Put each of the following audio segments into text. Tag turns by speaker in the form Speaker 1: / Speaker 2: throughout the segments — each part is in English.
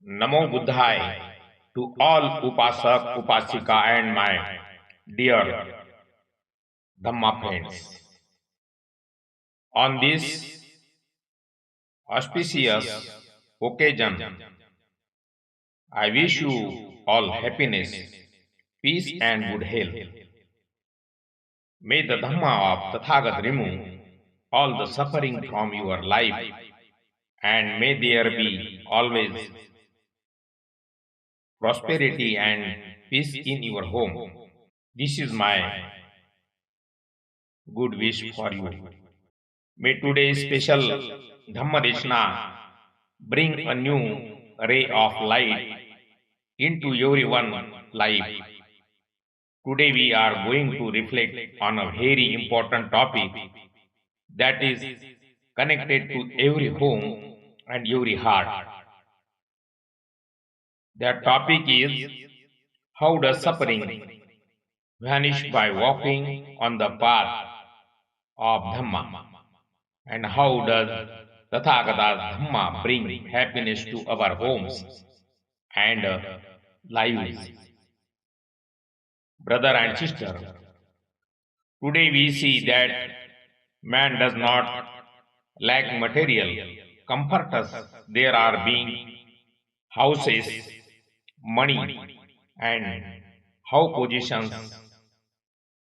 Speaker 1: Namo Buddhaya to all Upasak, Upasika and my dear Dhamma friends. On this auspicious occasion, I wish you all happiness, peace and good health. May the Dhamma of Tathagat remove all the suffering from your life, and may there be always prosperity and peace in your home. This is my good wish for you. May today's special Dhammadeshna bring a new ray of light into everyone's life. Today we are going to reflect on a very important topic that is connected to every home and every heart. That topic is, how does suffering vanish by walking on the path of Dhamma? And how does Tathagata's Dhamma bring happiness to our homes and lives? Brother and sister, today we see that man does not lack material comforts. There are being houses, money, and how positions.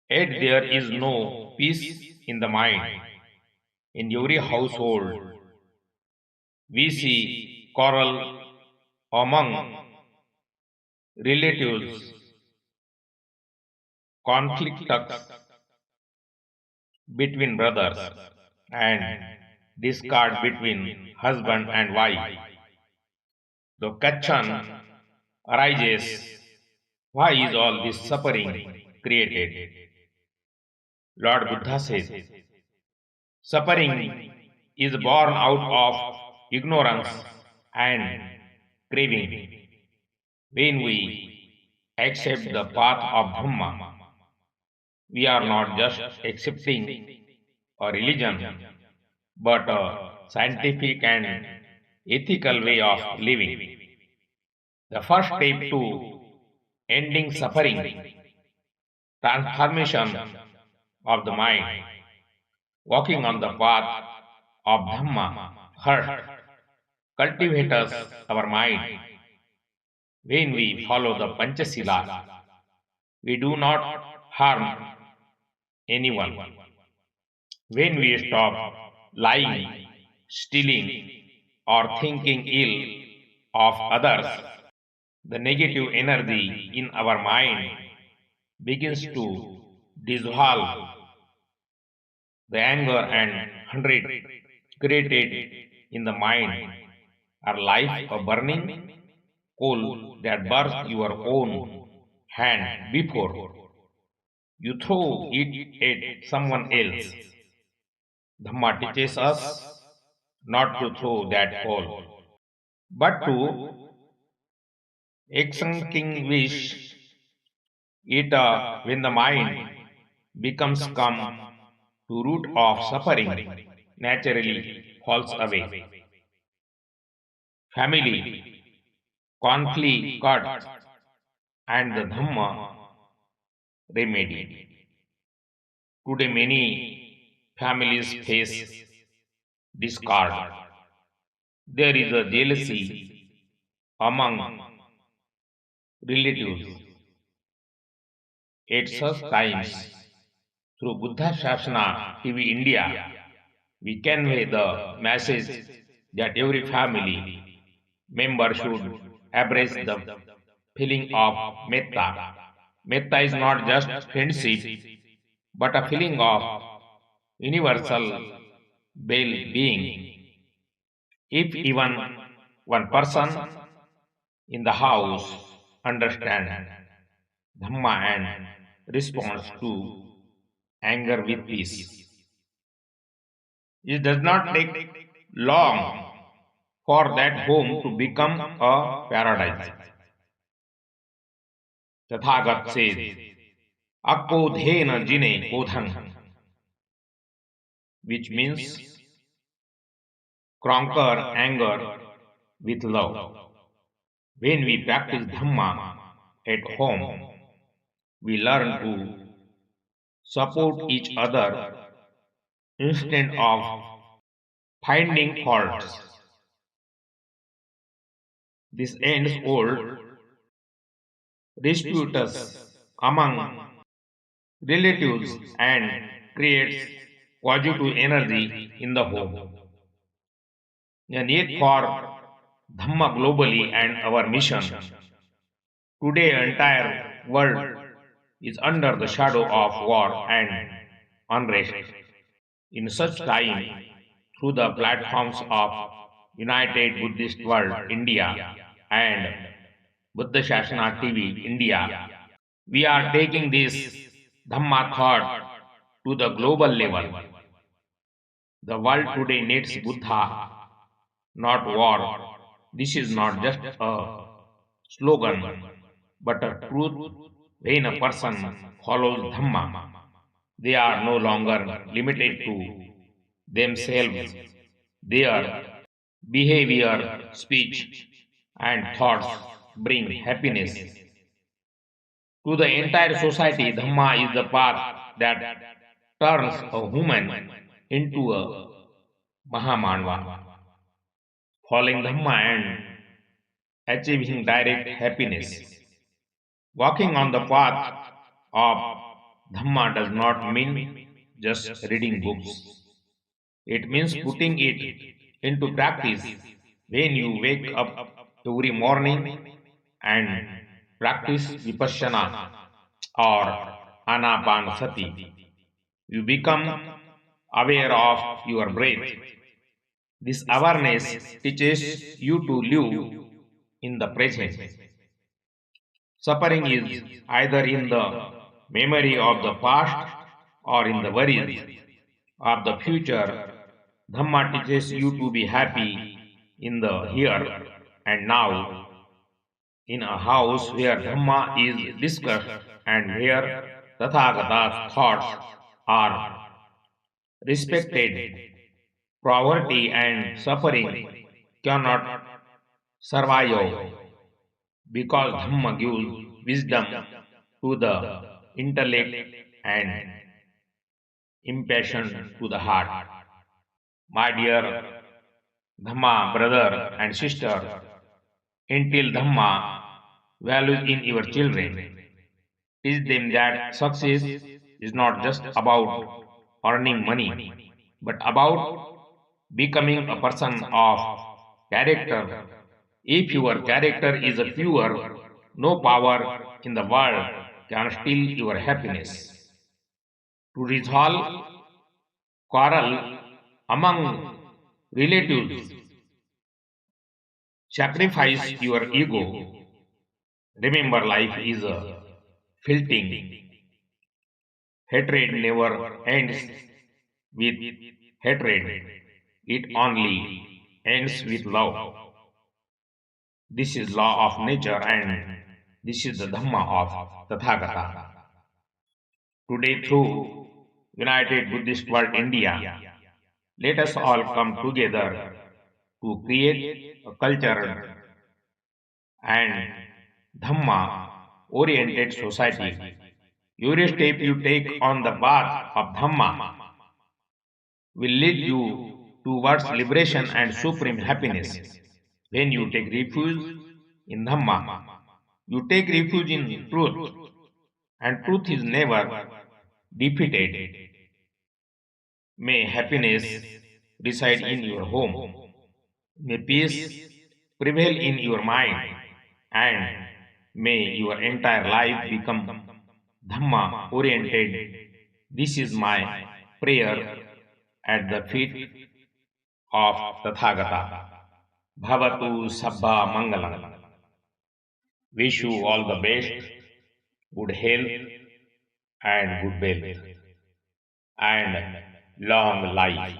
Speaker 1: Yet there is no peace in the mind. In every household, we see quarrel among relatives, conflicts between brothers, and discord between husband and wife. The question arises, why is all this suffering created? Lord Buddha says, suffering is born out of ignorance and craving. When we accept the path of Dhamma, we are not just accepting a religion, but a scientific and ethical way of living. The first step to ending suffering, transformation of the mind, walking on the path of Dhamma. First, cultivate us our mind. When we follow the Panchasila, we do not harm anyone. When we stop lying, stealing, or thinking ill of others, the negative energy in our mind begins to dissolve. The anger and hatred created in the mind are like a burning coal that burns your own hand before you throw it at someone else. Dhamma teaches us not to throw that coal, but to extinguish it when the mind becomes calm. To root of suffering naturally falls away. Family, conflict, and the Dhamma remedy. Today, many families face discord. There is a jealousy among relatives. At such times, through Buddha Shasana TV India, we convey the message that every family member should embrace the feeling of metta. Metta is not just friendship, but a feeling of universal well-being. If even one person in the house understands Dhamma and responds to anger with peace, it does not take long for that home to become a paradise. Tathagat says, Akkodhena jine kodhan, which means conquer anger with love. When we practice Dhamma at home, we learn to support each other instead of finding faults. This ends old disputes among relatives and creates positive energy in the home. The need for Dhamma globally and our mission. Today, entire world is under the shadow of war and unrest. In such time, through the platforms of United Buddhist World India and Buddha Shashana TV India, we are taking this Dhamma thought to the global level. The world today needs Buddha, not war. This is not just a slogan, but a truth. When a person follows Dhamma, they are no longer limited to themselves. Their behavior, speech, and thoughts bring happiness to the entire society. Dhamma is the path that turns a human into a Mahamanva. Following Dhamma and achieving direct happiness. Walking on the path of Dhamma does not mean just reading books. It means putting it into practice when you wake up every morning and practice Vipassana or Anapanasati. You become aware of your breath. This awareness teaches you to live in the present. Suffering is either in the memory of the past or in the worries of the future. Dhamma teaches you to be happy in the here and now, in a house where Dhamma is discussed and where Tathagata's thoughts are respected. Poverty and suffering cannot survive because Dhamma gives wisdom to the intellect and impassion to the heart. My dear Dhamma brother and sister, instill Dhamma values in your children. Teach them that success is not just about earning money, but about becoming a person of character. If your character is pure, no power in the world can steal your happiness. To resolve quarrel among relatives, sacrifice your ego. Remember, life is a fleeting. Hatred never ends with hatred, it only ends with love. This is law of nature and this is the Dhamma of Tathagata. Today, through United Buddhist World India, let us all come together to create a cultured and Dhamma oriented society. Every step you take on the path of Dhamma will lead you towards liberation and supreme happiness. When you take refuge in Dhamma, you take refuge in truth, and truth is never defeated. May happiness reside in your home. May peace prevail in your mind. And may your entire life become Dhamma oriented. This is my prayer at the feet of Tathagata. Bhavatu Sabbha Mangalam. Wish you all the best, good health and good wealth and long life.